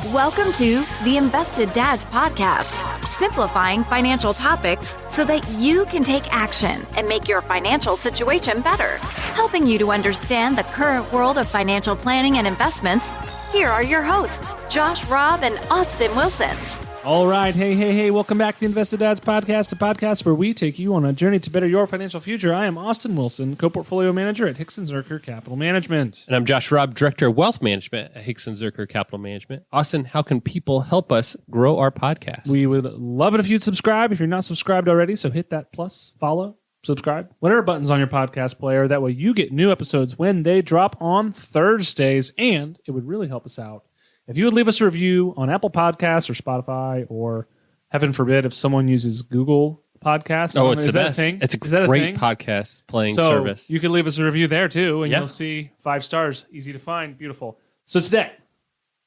Welcome to the Invested Dads Podcast, simplifying financial topics so that you can take action and make your financial situation better. Helping you to understand the current world of financial planning and investments, here are your hosts, Josh Robb and Austin Wilson. All right. Hey. Welcome back to the Invested Dads Podcast, the podcast where we take you on a journey to better your financial future. I am Austin Wilson, co-portfolio manager at Hixon Zuercher Capital Management. And I'm Josh Robb, director of wealth management at Hixon Zuercher Capital Management. Austin, how can people help us grow our podcast? We would love it if you'd subscribe if you're not subscribed already. So hit that plus, follow, subscribe, whatever button's on your podcast player. That way you get new episodes when they drop on Thursdays. And it would really help us out if you would leave us a review on Apple Podcasts or Spotify, or heaven forbid, if someone uses Google Podcasts. Oh, it's the that best. A thing? It's a Is that great thing? podcast playing So service. you can leave us a review there too, and Yeah. you'll see 5 stars. Easy to find. Beautiful. So today,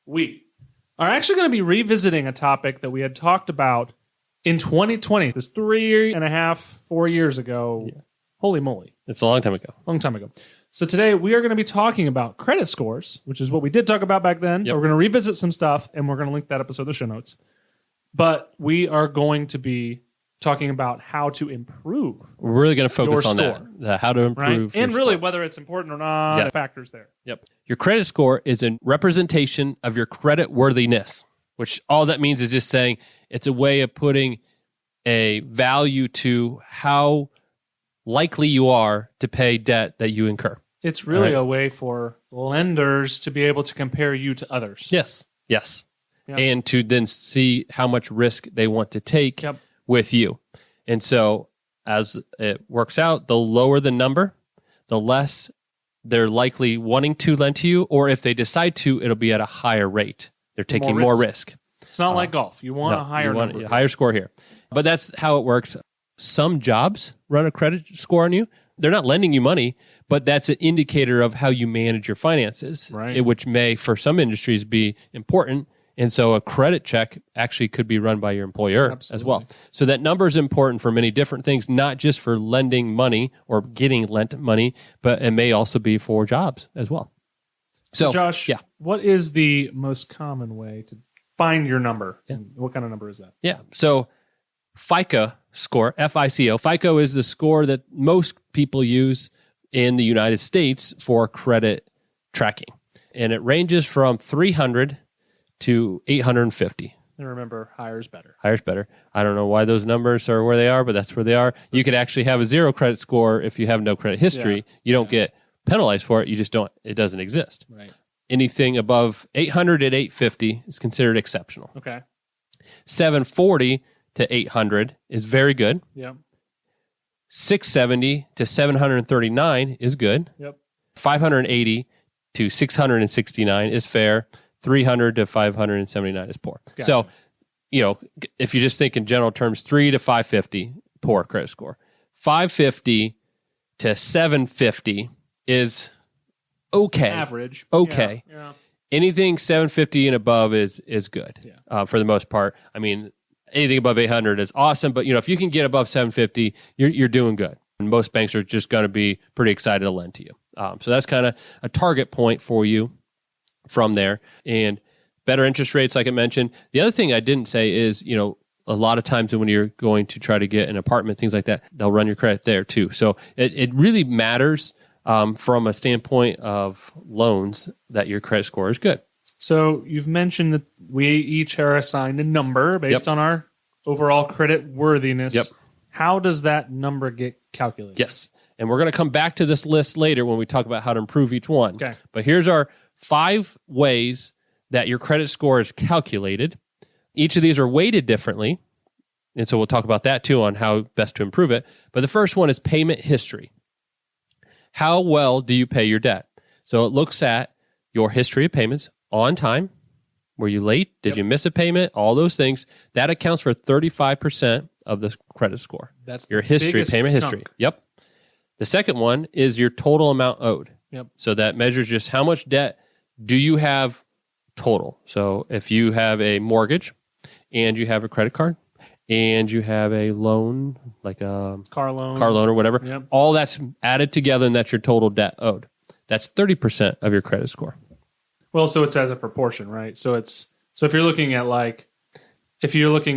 we are actually going to be revisiting a topic that we had talked about in 2020. This 3.5, 4 years ago. Yeah. Holy moly. It's a long time ago. Long time ago. So today we are going to be talking about credit scores, which is what we did talk about back then. Yep. We're going to revisit some stuff, and we're going to link that episode in the show notes. But we are going to be talking about how to improve, We're really going to focus Your on score. that, how to right? improve. And your really score. whether it's important or not, Yeah. the factors there. Yep. Your credit score is a representation of your credit worthiness, which all that means is just saying it's a way of putting a value to how likely you are to pay debt that you incur. It's really Right. a way for lenders to be able to compare you to others. Yes. Yep. And to then see how much risk they want to take Yep. with you. And so as it works out, the lower the number, the less they're likely wanting to lend to you, or if they decide to, it'll be at a higher rate. They're taking more risk. It's not like golf. You want a higher you want number. a higher score here. But that's how it works. Some jobs run a credit score on you. They're not lending you money, but that's an indicator of how you manage your finances, Right. which may, for some industries, be important. And so a credit check actually could be run by your employer as well. So that number is important for many different things, not just for lending money or getting lent money, but it may also be for jobs as well. So, Josh, yeah. what is the most common way to find your number? Yeah. And what kind of number is that? Yeah. So FICO score, FICO. FICO is the score that most people use in the United States for credit tracking. And it ranges from 300 to 850. And remember, higher is better. Higher's better. I don't know why those numbers are where they are, but that's where they are. You could actually have a 0 credit score if you have no credit history. Yeah. You don't get penalized for it. You just don't, it doesn't exist. Right. Anything above 800 at 850 is considered exceptional. Okay. 740 to 800 is very good. Yep. 670 to 739 is good. Yep. 580 to 669 is fair. 300 to 579 is poor. Gotcha. So, if you just think in general terms, 3 to 550, poor credit score. 550 to 750 is okay. Average. Okay. Yeah. Anything 750 and above is good. Yeah. For the most part. I mean, anything above 800 is awesome, but if you can get above 750, you're doing good. And most banks are just going to be pretty excited to lend to you. So that's kind of a target point for you from there. And better interest rates, like I mentioned. The other thing I didn't say is, a lot of times when you're going to try to get an apartment, things like that, they'll run your credit there too. So it really matters from a standpoint of loans that your credit score is good. So you've mentioned that we each are assigned a number based on our overall credit worthiness. Yep. How does that number get calculated? Yes. And we're going to come back to this list later when we talk about how to improve each one. Okay. But here's our 5 ways that your credit score is calculated. Each of these are weighted differently. And so we'll talk about that too on how best to improve it. But the first one is payment history. How well do you pay your debt? So it looks at your history of payments on time. Were you late? Did you miss a payment? All those things. That accounts for 35% of the credit score. That's Your the history, biggest payment chunk. history. Yep. The second one is your total amount owed. Yep. So that measures just how much debt do you have total. So if you have a mortgage and you have a credit card and you have a loan, like a Car loan. or whatever, Yep. all that's added together and that's your total debt owed. That's 30% of your credit score. Well, so it's as a proportion, right? So it's So if you're looking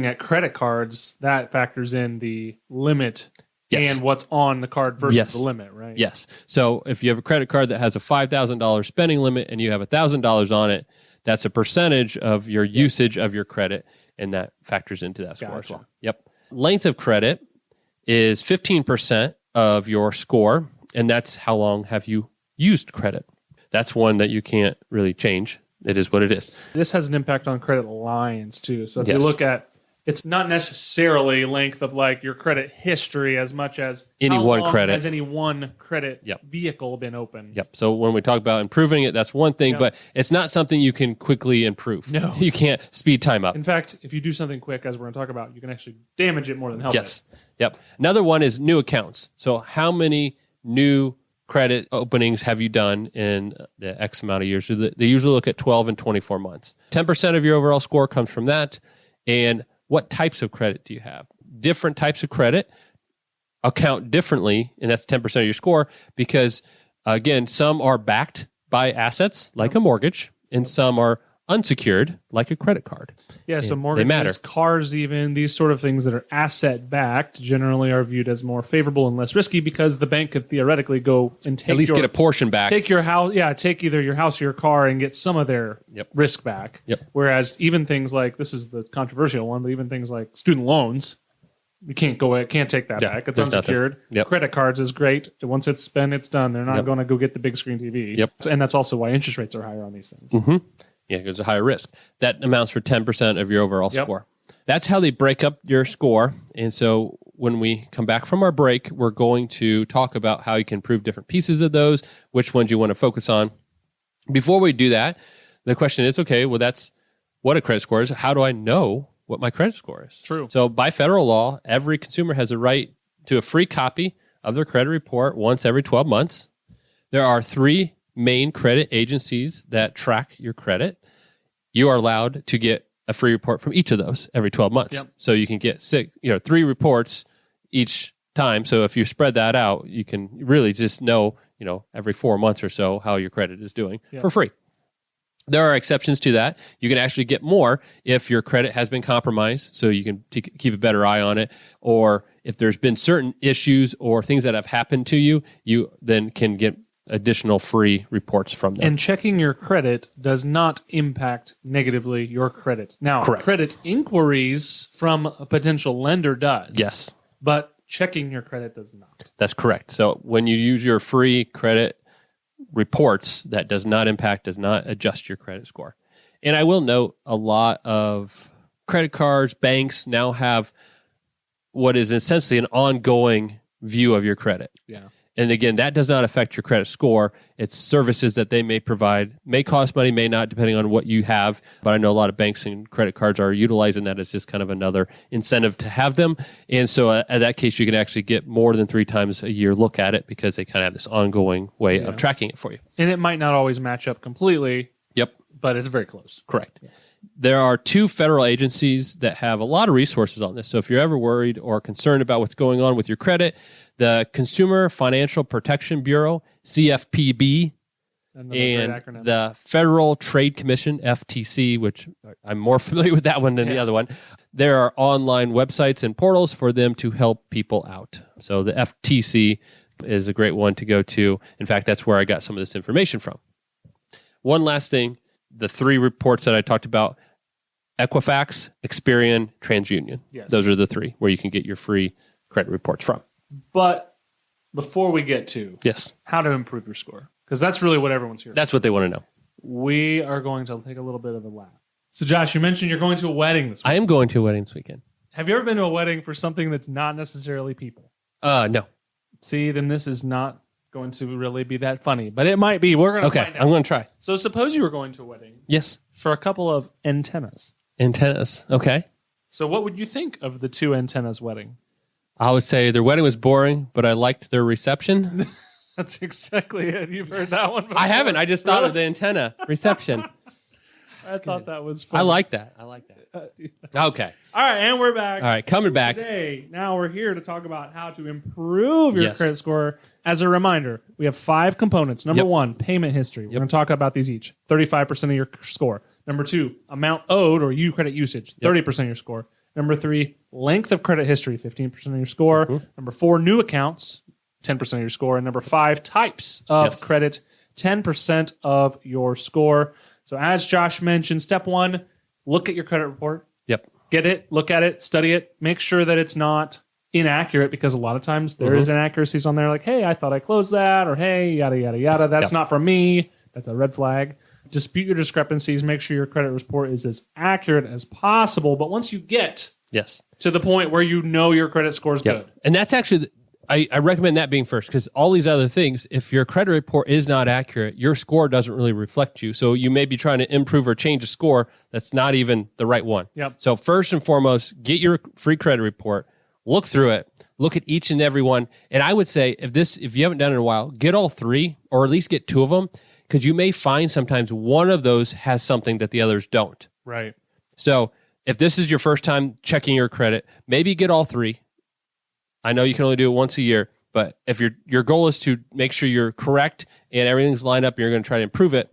at credit cards, that factors in the limit Yes. and what's on the card versus Yes. the limit, right? Yes. So if you have a credit card that has a $5,000 spending limit and you have $1,000 on it, that's a percentage of your usage of your credit, and that factors into that score as Gotcha. well. Yep. Length of credit is 15% of your score, and that's how long have you used credit. That's one that you can't really change. It is what it is. This has an impact on credit lines too. So if Yes. you look at, it's not necessarily length of like your credit history as much as Any how one long credit. has any one credit Yep. vehicle been open. Yep. So when we talk about improving it, that's one thing, Yep. but it's not something you can quickly improve. No. You can't speed time up. In fact, if you do something quick, as we're going to talk about, you can actually damage it more than help Yes. Yep. Another one is new accounts. So how many new credit openings have you done in the X amount of years? So they usually look at 12 and 24 months. 10% of your overall score comes from that. And what types of credit do you have? Different types of credit account differently, and that's 10% of your score because, again, some are backed by assets like a mortgage, and some are unsecured like a credit card. Yeah, so And mortgages, they matter. cars, even these sort of things that are asset backed generally are viewed as more favorable and less risky because the bank could theoretically go and take At least your, get a portion back. take your house, take either your house or your car and get some of their Yep. risk back. Yep. Whereas even things like, this is the controversial one, but even things like student loans, you can't take that Yeah, back. It's there's nothing. unsecured. Yep. Credit cards is great. Once it's spent, it's done. They're not Yep. going to go get the big screen TV. Yep. And that's also why interest rates are higher on these things. Mm-hmm. Yeah, because it's a higher risk. That amounts for 10% of your overall Yep. score. That's how they break up your score. And so when we come back from our break, we're going to talk about how you can improve different pieces of those, which ones you want to focus on. Before we do that, the question is, okay, well, that's what a credit score is. How do I know what my credit score is? True. So by federal law, every consumer has a right to a free copy of their credit report once every 12 months. There are 3 main credit agencies that track your credit. You are allowed to get a free report from each of those every 12 months. Yep. So you can get 3 reports each time. So if you spread that out, you can really just know, every 4 months or so how your credit is doing for free. There are exceptions to that. You can actually get more if your credit has been compromised, so you can keep a better eye on it. Or if there's been certain issues or things that have happened to you, you then can get additional free reports from them. And checking your credit does not impact negatively your credit. Now, Correct. credit inquiries from a potential lender does. Yes, But checking your credit does not. that's correct. So when you use your free credit reports, that does not adjust your credit score. And I will note a lot of credit cards, banks now have what is essentially an ongoing view of your credit. Yeah. And again, that does not affect your credit score. It's services that they may provide, may cost money, may not, depending on what you have. But I know a lot of banks and credit cards are utilizing that as just kind of another incentive to have them. And so in that case, you can actually get more than 3 times a year look at it because they kind of have this ongoing way of tracking it for you. And it might not always match up completely, Yep. but it's very close. Correct. There are 2 federal agencies that have a lot of resources on this. So if you're ever worried or concerned about what's going on with your credit, the Consumer Financial Protection Bureau, CFPB, Another great and acronym. the Federal Trade Commission, FTC, which I'm more familiar with that one than the other one. There are online websites and portals for them to help people out. So the FTC is a great one to go to. In fact, that's where I got some of this information from. One last thing, the 3 reports that I talked about, Equifax, Experian, TransUnion. Yes. Those are the 3 where you can get your free credit reports from. But before we get to Yes. how to improve your score, because that's really what everyone's here. That's what they want to know. We are going to take a little bit of a laugh. So, Josh, you mentioned you're going to a wedding this week. I am going to a wedding this weekend. Have you ever been to a wedding for something that's not necessarily people? No. See, then this is not going to really be that funny, but it might be. We're going to Okay, find out. I'm going to try. So, suppose you were going to a wedding Yes. for a couple of antennas. Antennas. Okay. So, what would you think of the 2 antennas wedding? I would say their wedding was boring, but I liked their reception. That's exactly it. You've heard that one before. I haven't. I just thought of the antenna reception. I thought that was fun. I like that. Okay. All right, and we're back. All right. Coming back. Today, now we're here to talk about how to improve your Yes. credit score. As a reminder, we have 5 components. Number Yep. 1, payment history. We're going to talk about these each. 35% of your score. Number 2, amount owed or credit usage, 30% of your score. Number 3, length of credit history, 15% of your score. Number 4, new accounts, 10% of your score. And number 5, types of credit, 10% of your score. So as Josh mentioned, step 1, look at your credit report. Yep. Get it, look at it, study it, make sure that it's not inaccurate, because a lot of times there is inaccuracies on there like, hey, I thought I closed that, or hey, yada, yada, yada. That's not for me. That's a red flag. Dispute your discrepancies. Make sure your credit report is as accurate as possible. But once you get to the point where you know your credit score is good. And that's actually, I recommend that being first, because all these other things, if your credit report is not accurate, your score doesn't really reflect you. So you may be trying to improve or change a score that's not even the right one. So first and foremost, get your free credit report, look through it, look at each and every one. And I would say if you haven't done it in a while, get all 3 or at least get 2 of them, because you may find sometimes one of those has something that the others don't. Right. So if this is your first time checking your credit, maybe get all 3. I know you can only do it once a year, but if your goal is to make sure you're correct and everything's lined up and you're going to try to improve it,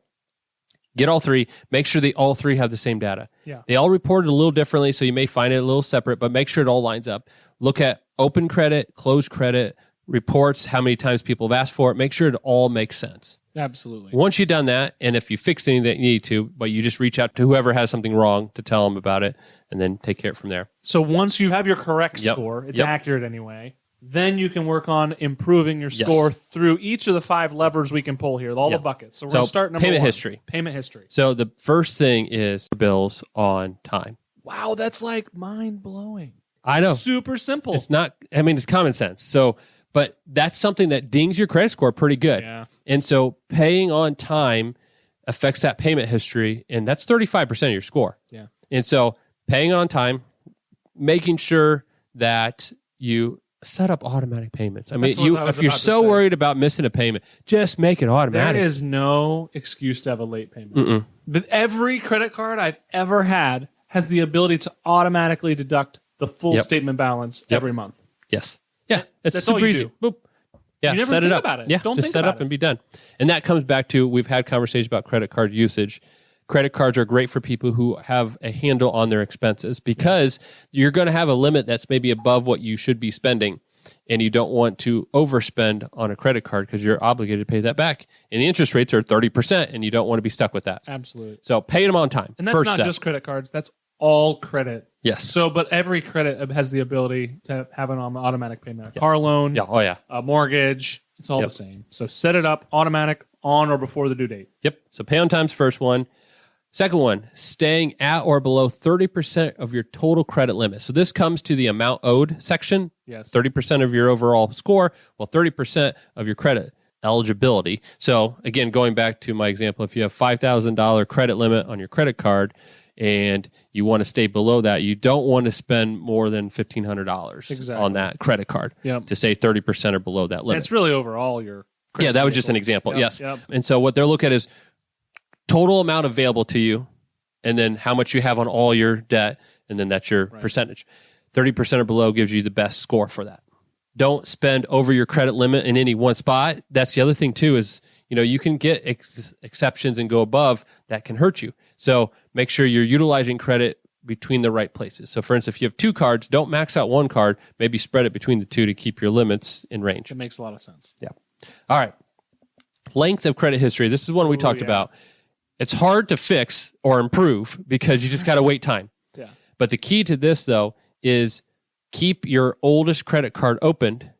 get all 3. Make sure all 3 have the same data. They all report it a little differently, so you may find it a little separate, but make sure it all lines up. Look at open credit, closed credit, reports, how many times people have asked for it. Make sure it all makes sense. Absolutely. Once you've done that, and if you fixed anything that you need to, but you just reach out to whoever has something wrong to tell them about it, and then take care of it from there. So once you have your correct score, it's accurate anyway, then you can work on improving your score through each of the 5 levers we can pull here, all the buckets. So we're going to start number 1. History. Payment history. So the first thing is bills on time. Wow, that's like mind-blowing. I know. Super simple. It's not, it's common sense. So, but that's something that dings your credit score pretty good. Yeah. And so paying on time affects that payment history, and that's 35% of your score. Yeah. And so paying on time, making sure that you set up automatic payments. If you're so worried about missing a payment, just make it automatic. There is no excuse to have a late payment. But every credit card I've ever had has the ability to automatically deduct the full statement balance every month. Yes. Yeah. It's That's super all you easy. do. Boop. Yeah. You never set think it up. about it. Yeah. Don't just think set about up and be done. And that comes back to, we've had conversations about credit card usage. Credit cards are great for people who have a handle on their expenses, because you're going to have a limit that's maybe above what you should be spending, and you don't want to overspend on a credit card because you're obligated to pay that back. And the interest rates are 30%, and you don't want to be stuck with that. Absolutely. So pay them on time. And that's not just credit cards. That's all credit. Yes. So, but every credit has the ability to have an automatic payment. A car loan, a mortgage, it's all the same. So set it up automatic on or before the due date. Yep. So pay on time's first one. Second one, staying at or below 30% of your total credit limit. So this comes to the amount owed section. Yes. 30% of your overall score, 30% of your credit eligibility. So again, going back to my example, if you have $5,000 credit limit on your credit card and you want to stay below that, you don't want to spend more than $1,500 on that credit card to stay 30% or below that limit. And it's really overall your credit. Yeah, that was just an example. Yep. Yes. And so what they're looking at is total amount available to you, and then how much you have on all your debt, and then that's your percentage. 30% or below gives you the best score for that. Don't spend over your credit limit in any one spot. That's the other thing too, is you can get exceptions and go above that can hurt you. So make sure you're utilizing credit between the right places. So for instance, if you have 2 cards, don't max out one card, maybe spread it between the 2 to keep your limits in range. It makes a lot of sense. Yeah. All right. Length of credit history. This is one we talked about. It's hard to fix or improve because you just got to wait time. Yeah. But the key to this, though, is keep your oldest credit card opened,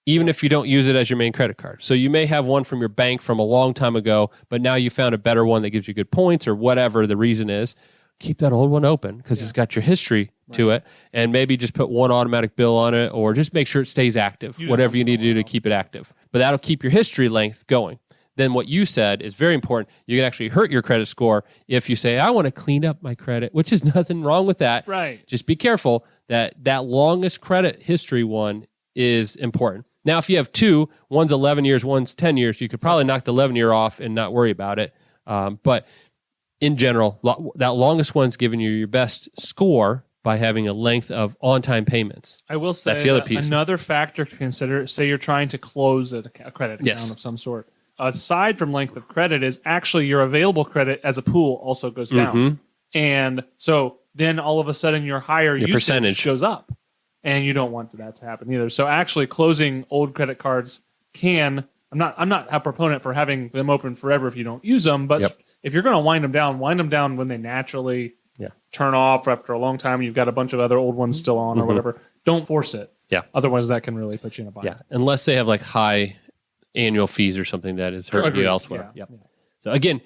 even if you don't use it as your main credit card. So you may have one from your bank from a long time ago, but now you found a better one that gives you good points or whatever the reason is. Keep that old one open because it's got your history to it, and maybe just put one automatic bill on it, or just make sure it stays active, whatever you need to do to keep it active. But that'll keep your history length going. Then what you said is very important. You can actually hurt your credit score if you say, I want to clean up my credit, which is nothing wrong with that. Right. Just be careful that longest credit history one is important. Now, if you have 2, one's 11 years, one's 10 years, you could probably knock the 11-year off and not worry about it. But in general, that longest one's giving you your best score by having a length of on-time payments. I will say that's the other piece. Another factor to consider, say you're trying to close a credit account of some sort. aside from length of credit is actually your available credit as a pool also goes down. And so then all of a sudden your higher usage percentage goes up, and you don't want that to happen either. So actually closing old credit cards I'm not a proponent for having them open forever if you don't use them, but if you're going to wind them down when they naturally turn off after a long time. You've got a bunch of other old ones still on or whatever. Don't force it. Yeah. Otherwise, that can really put you in a bind. Yeah. Unless they have like high annual fees or something that is hurting you elsewhere. Yeah. So again,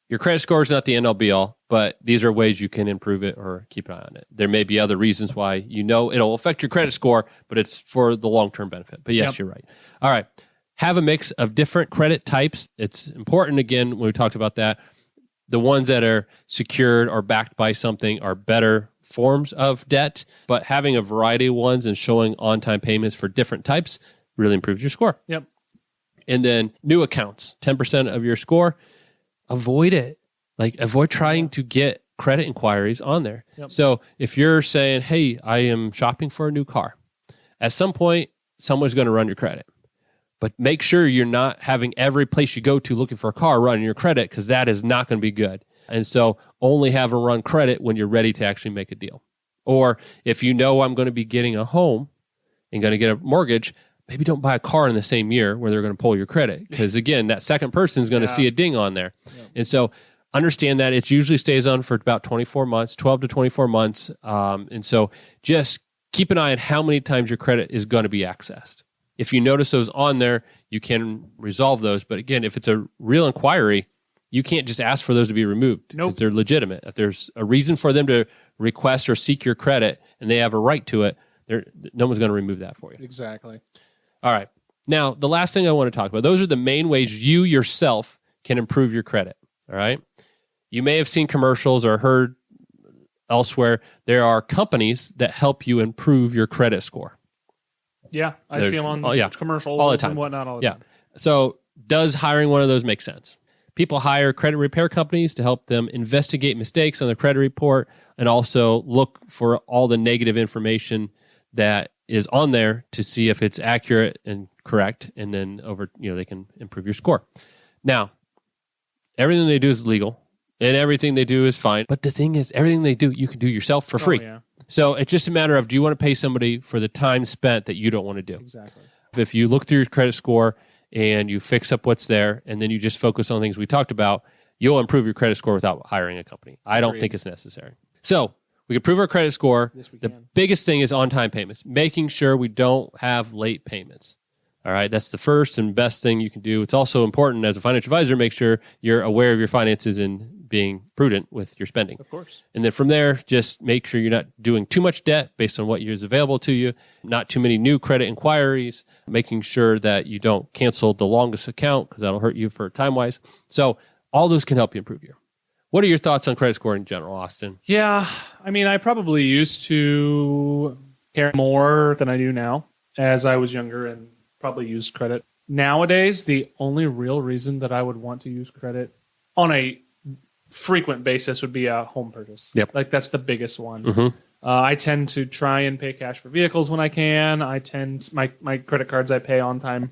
your credit score is not the end all be all, but these are ways you can improve it or keep an eye on it. There may be other reasons why it'll affect your credit score, but it's for the long-term benefit. But yes, you're right. All right. Have a mix of different credit types. It's important, again, when we talked about that, the ones that are secured or backed by something are better forms of debt, but having a variety of ones and showing on-time payments for different types really improves your score. Yep. And then new accounts, 10% of your score, avoid it. Avoid trying to get credit inquiries on there. Yep. So if you're saying, hey, I am shopping for a new car, at some point, someone's going to run your credit. But make sure you're not having every place you go to looking for a car running your credit, because that is not going to be good. And so only have them run credit when you're ready to actually make a deal. Or if you know I'm going to be getting a home and going to get a mortgage, maybe don't buy a car in the same year where they're going to pull your credit. Because again, that second person is going to see a ding on there. Yeah. And so understand that it usually stays on for about 24 months, 12 to 24 months. And so just keep an eye on how many times your credit is going to be accessed. If you notice those on there, you can resolve those. But again, if it's a real inquiry, you can't just ask for those to be removed. Nope. They're legitimate. If there's a reason for them to request or seek your credit and they have a right to it, no one's going to remove that for you. Exactly. All right. Now, the last thing I want to talk about, those are the main ways you yourself can improve your credit. All right. You may have seen commercials or heard elsewhere, there are companies that help you improve your credit score. Yeah, I see them on commercials all the time. And whatnot all the time. So does hiring one of those make sense? People hire credit repair companies to help them investigate mistakes on their credit report and also look for all the negative information that is on there to see if it's accurate and correct, and then they can improve your score. Now, everything they do is legal and everything they do is fine. But the thing is, everything they do, you can do yourself for free. Yeah. So it's just a matter of, do you want to pay somebody for the time spent that you don't want to do? Exactly. If you look through your credit score and you fix up what's there, and then you just focus on things we talked about, you'll improve your credit score without hiring a company. I don't think it's necessary. So we can improve our credit score. Yes, we the can. biggest thing is on-time payments, making sure we don't have late payments. All right, that's the first and best thing you can do. It's also important as a financial advisor, make sure you're aware of your finances and being prudent with your spending. Of course. And then from there, just make sure you're not doing too much debt based on what is available to you, not too many new credit inquiries, making sure that you don't cancel the longest account because that'll hurt you for time-wise. So all those can help you improve your. What are your thoughts on credit score in general, Austin? Yeah, I mean, I probably used to care more than I do now as I was younger and probably used credit. Nowadays, the only real reason that I would want to use credit on a frequent basis would be a home purchase. Yep. Like that's the biggest one. Mm-hmm. I tend to try and pay cash for vehicles when I can. My credit cards I pay on time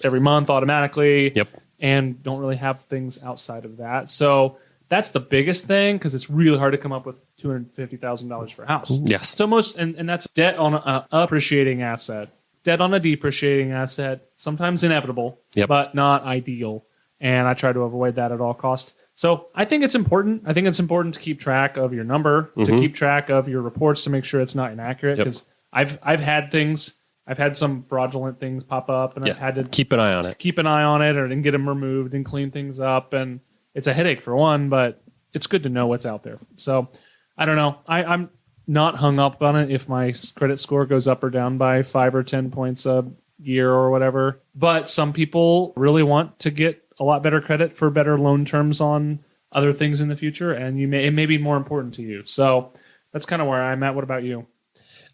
every month automatically. Yep. And don't really have things outside of that. So that's the biggest thing, because it's really hard to come up with $250,000 for a house. Yes. So and that's debt on an appreciating asset, debt on a depreciating asset, sometimes inevitable, but not ideal. And I try to avoid that at all costs. So I think it's important. I think it's important to keep track of your number, to keep track of your reports, to make sure it's not inaccurate. Because I've had things, I've had some fraudulent things pop up, and I've had to keep an eye on it. Keep an eye on it, or and get them removed and clean things up. And it's a headache for one, but it's good to know what's out there. So I don't know. I'm not hung up on it if my credit score goes up or down by 5 or 10 points a year or whatever. But some people really want to get a lot better credit for better loan terms on other things in the future, and it may be more important to you. So that's kind of where I'm at. What about you?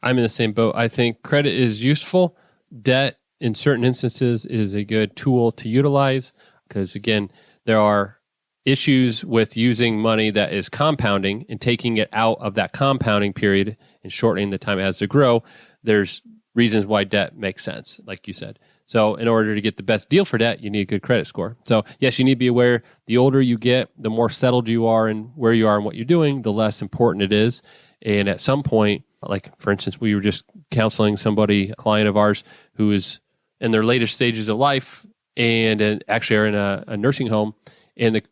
I'm in the same boat. I think credit is useful. Debt, in certain instances, is a good tool to utilize because, again, there are issues with using money that is compounding and taking it out of that compounding period and shortening the time it has to grow. There's reasons why debt makes sense, like you said. So in order to get the best deal for debt, you need a good credit score. So yes, you need to be aware the older you get, the more settled you are in where you are and what you're doing, the less important it is. And at some point, like for instance, we were just counseling somebody, a client of ours, who is in their latest stages of life and actually are in a nursing home. And the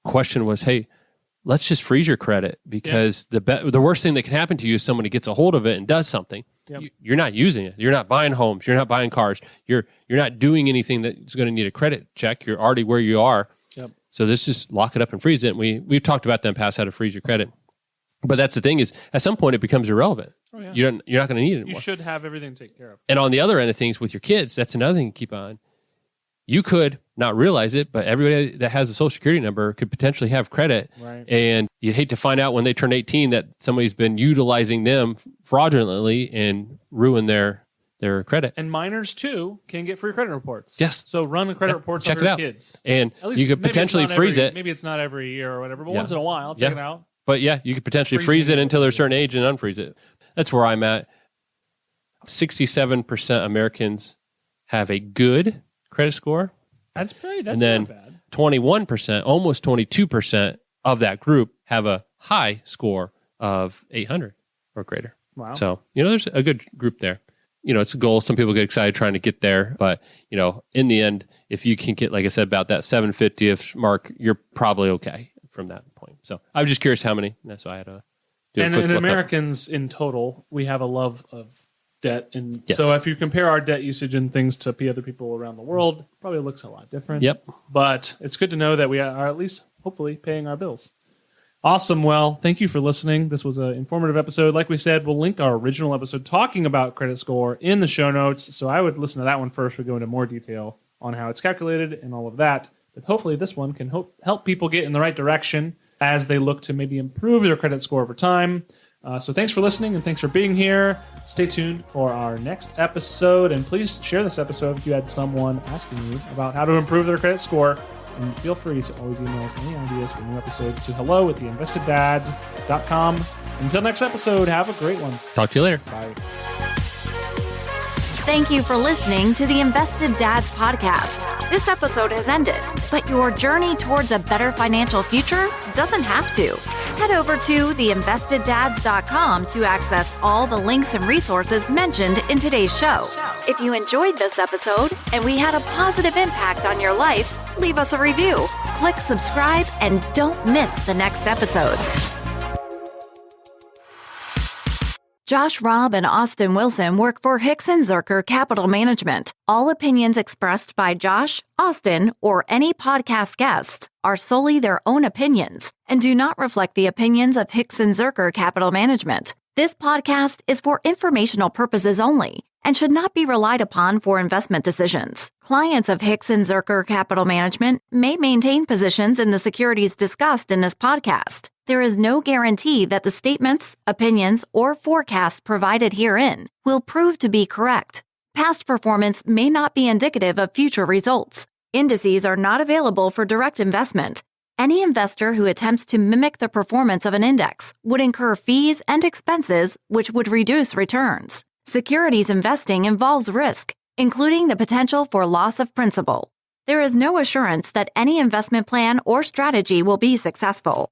question was, hey, let's just freeze your credit because the worst thing that can happen to you is somebody gets a hold of it and does something. Yep. You're not using it. You're not buying homes. You're not buying cars. You're not doing anything that's going to need a credit check. You're already where you are. Yep. So let's just lock it up and freeze it. And we've talked about that in the past, how to freeze your credit. But that's the thing is, at some point, it becomes irrelevant. Oh, yeah. You're not going to need it anymore. You should have everything taken care of. And on the other end of things with your kids, that's another thing to keep on. You could not realize it, but everybody that has a Social Security number could potentially have credit. Right. And you'd hate to find out when they turn 18 that somebody's been utilizing them fraudulently and ruin their credit. And minors, too, can get free credit reports. Yes. So run the credit reports check on it your out. kids. And you could potentially freeze it. Maybe it's not every year or whatever, but once in a while, check it out. But yeah, you could potentially freeze it until they're a certain age and unfreeze it. That's where I'm at. 67% Americans have a good credit score. That's and then not bad. 21%, almost 22% of that group have a high score of 800 or greater. Wow. So, there's a good group there. It's a goal. Some people get excited trying to get there, but, in the end, if you can get, like I said, about that 750th mark, you're probably okay from that point. So I was just curious how many. So I had to do a quick And look Americans in total, we have a love of debt. And yes. So if you compare our debt usage and things to other people around the world, it probably looks a lot different. Yep. But it's good to know that we are at least hopefully paying our bills. Awesome. Well, thank you for listening. This was an informative episode. Like we said, we'll link our original episode talking about credit score in the show notes. So I would listen to that one first. We go into more detail on how it's calculated and all of that. But hopefully this one can help people get in the right direction as they look to maybe improve their credit score over time. So thanks for listening and thanks for being here. Stay tuned for our next episode. And please share this episode if you had someone asking you about how to improve their credit score. And feel free to always email us any ideas for new episodes to hello@theinvesteddads.com. Until next episode, have a great one. Talk to you later. Bye. Thank you for listening to the Invested Dads podcast. This episode has ended, but your journey towards a better financial future doesn't have to. Head over to theinvesteddads.com to access all the links and resources mentioned in today's show. If you enjoyed this episode and we had a positive impact on your life, leave us a review, click subscribe, and don't miss the next episode. Josh Robb and Austin Wilson work for Hicks & Zerker Capital Management. All opinions expressed by Josh, Austin, or any podcast guests are solely their own opinions and do not reflect the opinions of Hicks & Zerker Capital Management. This podcast is for informational purposes only and should not be relied upon for investment decisions. Clients of Hicks & Zerker Capital Management may maintain positions in the securities discussed in this podcast. There is no guarantee that the statements, opinions, or forecasts provided herein will prove to be correct. Past performance may not be indicative of future results. Indices are not available for direct investment. Any investor who attempts to mimic the performance of an index would incur fees and expenses which would reduce returns. Securities investing involves risk, including the potential for loss of principal. There is no assurance that any investment plan or strategy will be successful.